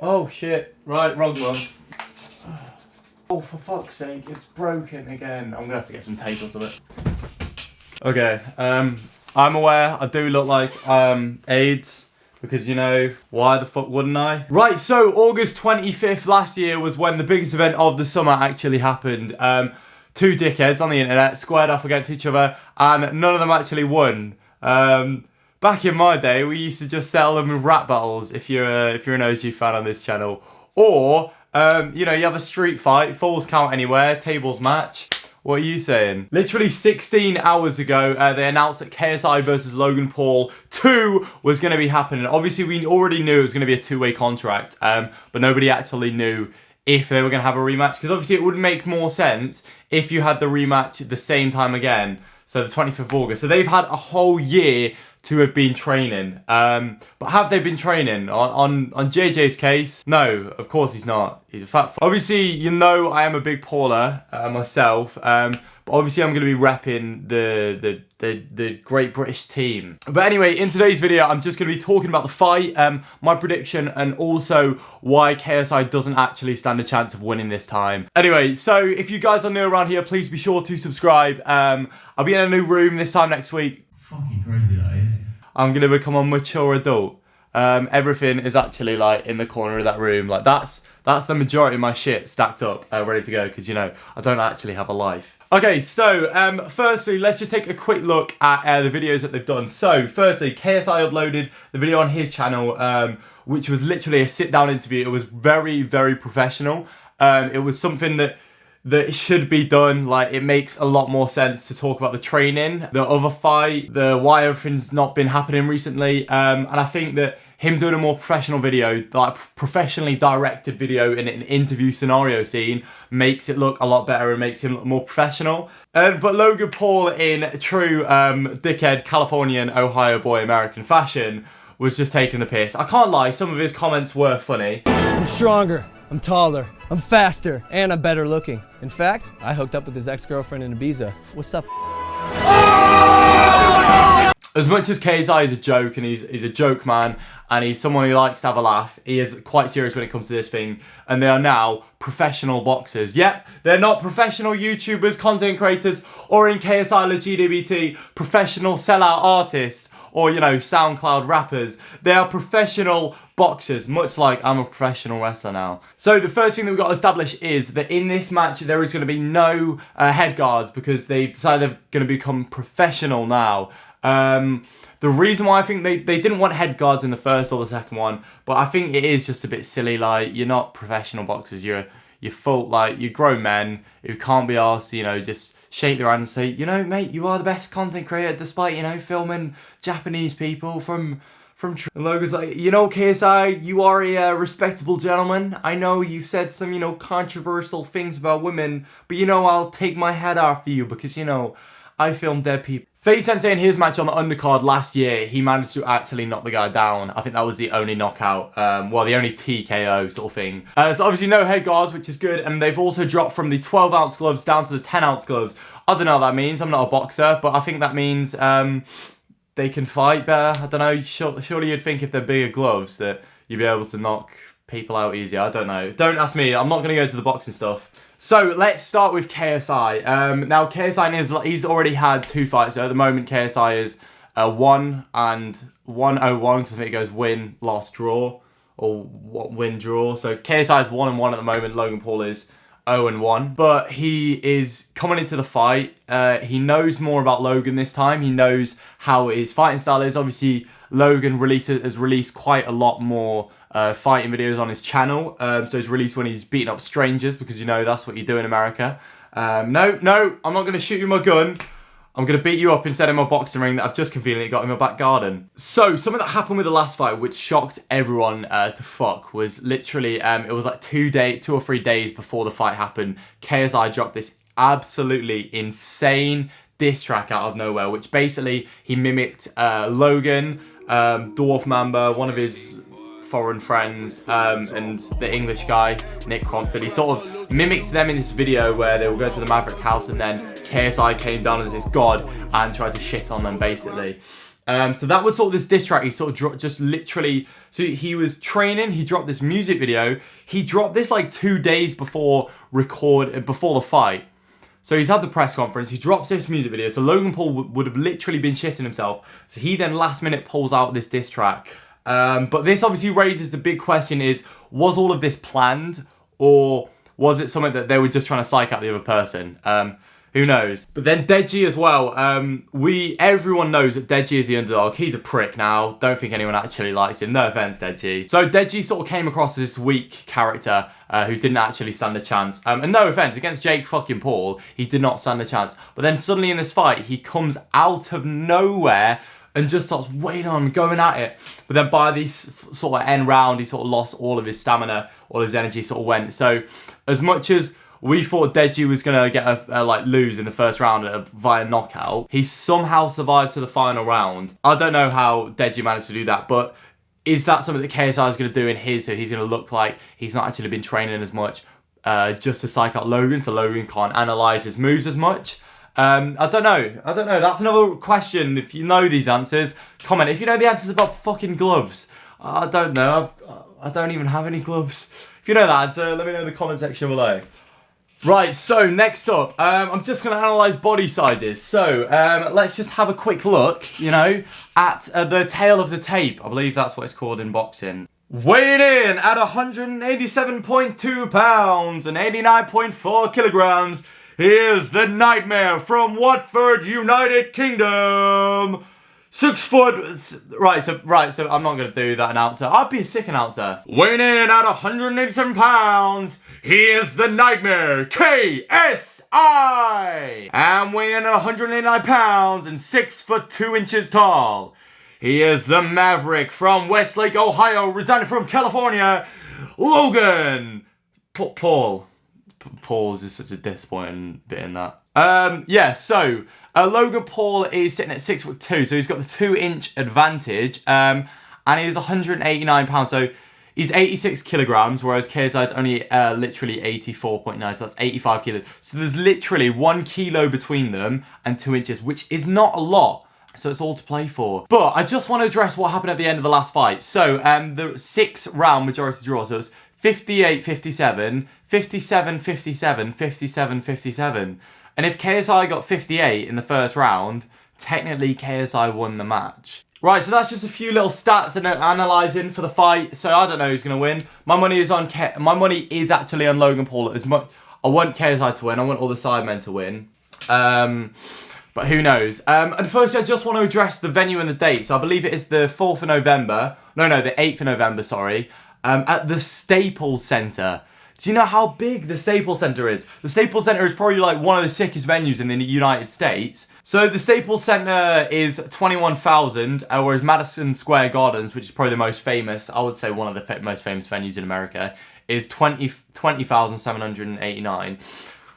Oh shit! Right, wrong one. Oh, for fuck's sake! It's broken again. I'm gonna have to get some tape or something. Okay. I'm aware I do look like AIDS. Because, you know, why the fuck wouldn't I? Right, so August 25th last year was when the biggest event of the summer actually happened. Two dickheads on the internet squared off against each other, and none of them actually won. Back in my day, we used to just settle them with rap battles, if you're an OG fan on this channel. Or, you know, you have a street fight, falls count anywhere, tables match. What are you saying? Literally 16 hours ago, they announced that KSI versus Logan Paul 2 was going to be happening. Obviously, we already knew it was going to be a two-way contract, but nobody actually knew if they were going to have a rematch. Because obviously, it would make more sense if you had the rematch at the same time again. So the 25th of August. So they've had a whole year to have been training. But have they been training? On JJ's case, no, of course he's not. He's a fat. Obviously, you know I am a big Pauler myself. But obviously I'm going to be repping the Great British team. But anyway, in today's video, I'm just going to be talking about the fight, my prediction, and also why KSI doesn't actually stand a chance of winning this time. Anyway, so if you guys are new around here, please be sure to subscribe. I'll be in a new room this time next week. Fucking crazy that is. I'm going to become a mature adult. Everything is actually like in the corner of that room. Like that's the majority of my shit stacked up, ready to go, because you know I don't actually have a life. Okay, so firstly, let's just take a quick look at the videos that they've done. So firstly, KSI uploaded the video on his channel, which was literally a sit-down interview. It was very, very professional. It was something that should be done. Like, it makes a lot more sense to talk about the training, the other fight, why everything's not been happening recently, and I think that him doing a more professional video, like professionally directed video in an interview scenario scene, makes it look a lot better and makes him look more professional. But Logan Paul, in true dickhead Californian Ohio boy American fashion, was just taking the piss. I can't lie, some of his comments were funny. I'm stronger, I'm taller, I'm faster, and I'm better looking. In fact, I hooked up with his ex-girlfriend in Ibiza. What's up? As much as KSI is a joke, and he's a joke man, and he's someone who likes to have a laugh, he is quite serious when it comes to this thing, and they are now professional boxers. Yep, they're not professional YouTubers, content creators, or in KSI LGBT, professional sellout artists, or, you know, SoundCloud rappers. They are professional boxers, much like I'm a professional wrestler now. So the first thing that we've got to establish is that in this match, there is going to be no head guards, because they've decided they're going to become professional now. The reason why I think they didn't want head guards in the first or the second one, but I think it is just a bit silly. Like, you're not professional boxers, you're full, like, you're grown men who can't be asked, you know, just shake their hand and say, you know, mate, you are the best content creator, despite, you know, filming Japanese people from and Logan's like, you know, KSI, you are a respectable gentleman. I know you've said some, you know, controversial things about women, but, you know, I'll take my head off for you because, you know, I film dead people. Fergus Sensei in his match on the undercard last year, he managed to actually knock the guy down. I think that was the only knockout, well, the only TKO sort of thing. So obviously no head guards, which is good, and they've also dropped from the 12-ounce gloves down to the 10-ounce gloves. I don't know what that means, I'm not a boxer, but I think that means they can fight better. I don't know, surely you'd think if they're bigger gloves that you'd be able to knock people out easier. I don't know. Don't ask me, I'm not going to go into the boxing stuff. So let's start with KSI. Now KSI he's already had 2 fights. So at the moment KSI is 1 and 1-0-1, because I think it goes win, loss, draw, or win, draw. So KSI is 1-1 at the moment. Logan Paul is 0-1. But he is coming into the fight. He knows more about Logan this time. He knows how his fighting style is. Obviously Logan has released quite a lot more fighting videos on his channel. So he's released when he's beating up strangers, because, you know, that's what you do in America. No, I'm not going to shoot you with my gun. I'm going to beat you up instead in my boxing ring that I've just conveniently got in my back garden. So something that happened with the last fight, which shocked everyone to fuck, was literally, it was like 2 or 3 days before the fight happened, KSI dropped this absolutely insane diss track out of nowhere, which basically he mimicked Logan, Dwarf Mamba, one of his foreign friends, and the English guy, Nick Crompton. He sort of mimicked them in this video where they were going to the Maverick house, and then KSI came down as his god and tried to shit on them, basically. So that was sort of this diss track. He sort of dropped just literally. So he was training. He dropped this music video. He dropped this like 2 days before the fight. So he's had the press conference. He drops this music video. So Logan Paul would have literally been shitting himself. So he then last minute pulls out this diss track. But this obviously raises the big question: was all of this planned, or was it something that they were just trying to psych out the other person? Who knows? But then Deji as well. Everyone knows that Deji is the underdog. He's a prick now. Don't think anyone actually likes him. No offense, Deji. So Deji sort of came across as this weak character who didn't actually stand a chance. And no offense, against Jake fucking Paul, he did not stand a chance. But then suddenly in this fight, he comes out of nowhere and just starts waiting on, going at it. But then by this sort of end round, he sort of lost all of his stamina, all of his energy sort of went. So as much as we thought Deji was going to get lose in the first round via knockout, he somehow survived to the final round. I don't know how Deji managed to do that, but is that something that KSI is going to do in his, so he's going to look like he's not actually been training as much just to psych out Logan, so Logan can't analyse his moves as much? I don't know. That's another question. If you know these answers, comment. If you know the answers about fucking gloves, I don't know. I don't even have any gloves. If you know the answer, let me know in the comment section below. Right, so next up, I'm just going to analyse body sizes. So let's just have a quick look, at the tail of the tape. I believe that's what it's called in boxing. Weighing in at 187.2 pounds and 89.4 kilograms, here's the Nightmare from Watford, United Kingdom. 6 foot. Right, so I'm not going to do that announcer. I'd be a sick announcer. Weighing in at 187 pounds, here's the Nightmare, KSI. And weighing in at 189 pounds and 6 foot 2 inches tall, here's the Maverick from Westlake, Ohio, residing from California, Logan Paul. Paul's is such a disappointing bit in that. So Logan Paul is sitting at 6'2", so he's got the 2-inch advantage, and he's 189 pounds, so he's 86 kilograms, whereas KSI is only literally 84.9, so that's 85 kilos. So there's literally 1 kilo between them and 2 inches, which is not a lot. So it's all to play for. But I just want to address what happened at the end of the last fight. So the 6-round majority draw, so it's 58-57, 57-57, 57-57. And if KSI got 58 in the first round, technically KSI won the match. Right, so that's just a few little stats and analysing for the fight. So I don't know who's going to win. My money is actually on Logan Paul. As much I want KSI to win. I want all the sidemen to win. But who knows? And firstly, I just want to address the venue and the date. So I believe it is the 4th of November. No, the 8th of November, sorry. At the Staples Center. Do you know how big the Staples Center is? The Staples Center is probably like one of the sickest venues in the United States. So the Staples Center is 21,000, whereas Madison Square Gardens, which is probably the most famous, I would say one of the most famous venues in America, is 20,789.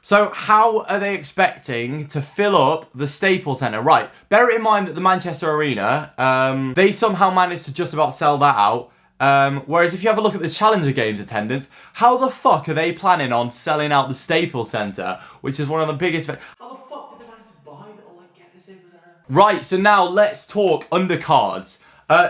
So how are they expecting to fill up the Staples Center? Right, bear it in mind that the Manchester Arena, they somehow managed to just about sell that out. Whereas if you have a look at the Challenger Games attendance, how the fuck are they planning on selling out the Staples Center, which is one of the biggest... How the fuck did they manage to buy that or get the Staples Center? Right, so now let's talk undercards.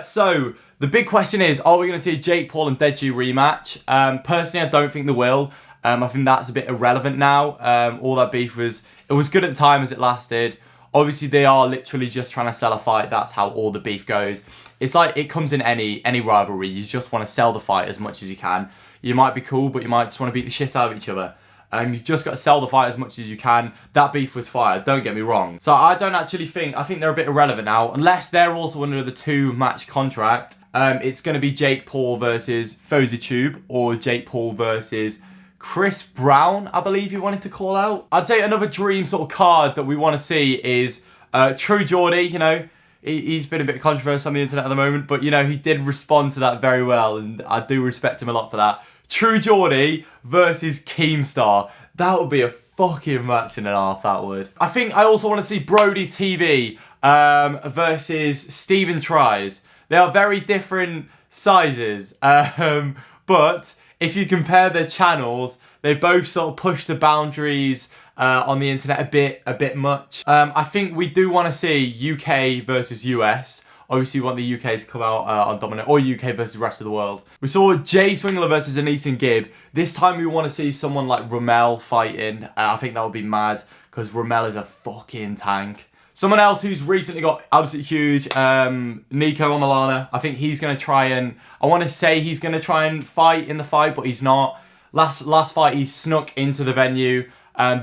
So the big question is, are we going to see a Jake Paul and Deji rematch? Personally, I don't think they will. I think that's a bit irrelevant now. All that beef was good at the time as it lasted. Obviously, they are literally just trying to sell a fight. That's how all the beef goes. It's like it comes in any rivalry. You just want to sell the fight as much as you can. You might be cool, but you might just want to beat the shit out of each other. You've just got to sell the fight as much as you can. That beef was fired, don't get me wrong. So I think they're a bit irrelevant now, unless they're also under the 2-match contract. It's going to be Jake Paul versus Fozitube, or Jake Paul versus Chris Brown, I believe you wanted to call out. I'd say another dream sort of card that we want to see is True Geordie, He's been a bit controversial on the internet at the moment, but, he did respond to that very well, and I do respect him a lot for that. True Geordie versus Keemstar. That would be a fucking match and a half, that would. I think I also want to see Brody TV versus Stephen Tries. They are very different sizes, but if you compare their channels, they both sort of push the boundaries on the internet a bit much. I think we do want to see UK versus US. Obviously, we want the UK to come out on dominant, or UK versus the rest of the world. We saw Jay Swingler versus Anison Gibb. This time we want to see someone like Rommel fighting. I think that would be mad, because Rommel is a fucking tank. Someone else who's recently got absolutely huge, Nico Omilana. I think he's going to try and, I want to say he's going to try and fight in the fight, but he's not. Last fight, he snuck into the venue.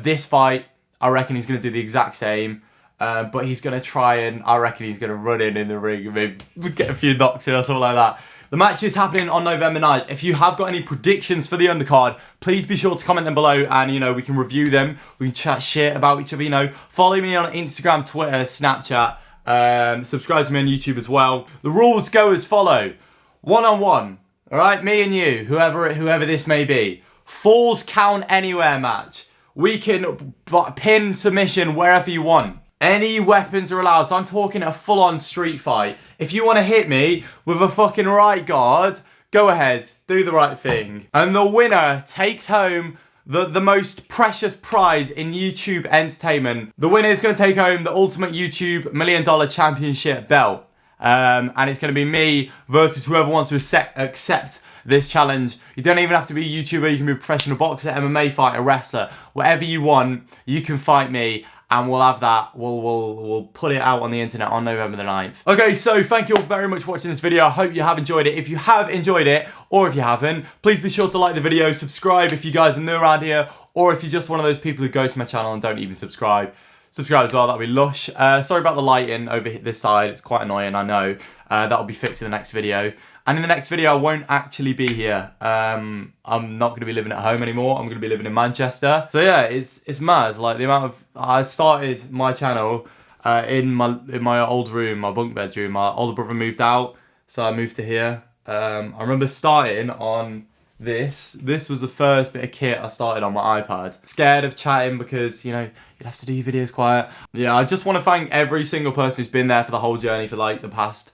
This fight, I reckon he's going to do the exact same. But he's going to try and, I reckon he's going to run in the ring and maybe get a few knocks in or something like that. The match is happening on November 9th. If you have got any predictions for the undercard, please be sure to comment them below and, you know, we can review them. We can chat shit about each other, you know. Follow me on Instagram, Twitter, Snapchat. Subscribe to me on YouTube as well. The rules go as follow. One-on-one, all right? Me and you, whoever this may be. Falls count anywhere match. We can pin, submission, wherever you want. Any weapons are allowed, so I'm talking a full-on street fight. If you want to hit me with a fucking right guard, go ahead, do the right thing. And the winner takes home the most precious prize in YouTube entertainment. The winner is going to take home the Ultimate YouTube $1 Million Championship belt. And it's going to be me versus whoever wants to accept this challenge. You don't even have to be a YouTuber, you can be a professional boxer, MMA fighter, wrestler. Whatever you want, you can fight me. And we'll have that, we'll put it out on the internet on November the 9th. Okay, so thank you all very much for watching this video. I hope you have enjoyed it. If you have enjoyed it, or if you haven't, please be sure to like the video, subscribe if you guys are new around here, or if you're just one of those people who go to my channel and don't even subscribe. Subscribe as well, that'll be lush. Sorry about the lighting over this side, it's quite annoying, I know. That'll be fixed in the next video. And in the next video, I won't actually be here. I'm not going to be living at home anymore. I'm going to be living in Manchester. So yeah, it's mad. Like the amount of, I started my channel in my old room, my bunk bedroom. My older brother moved out, so I moved to here. I remember starting on this. This was the first bit of kit I started on my iPad. Scared of chatting because, you know, you'd have to do your videos quiet. Yeah, I just want to thank every single person who's been there for the whole journey for like the past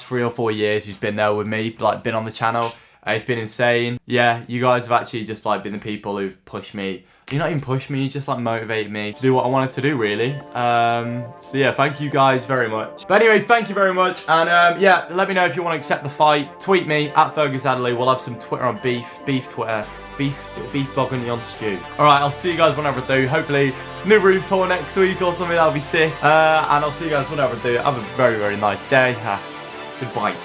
3 or 4 years who's been there with me, like been on the channel. It's been insane. Yeah, you guys have actually just like been the people who've pushed me. You not even pushed me, you just like motivate me to do what I wanted to do really. So yeah, thank you guys very much. But anyway, thank you very much. And yeah, let me know if you want to accept the fight. Tweet me at Fergus Adderley. We'll have some Twitter on beef Twitter. Beef bog onion stew. Alright, I'll see you guys whenever I do. Hopefully, new room tour next week or something, that'll be sick. And I'll see you guys whenever I do. Have a very, very nice day. Goodbye.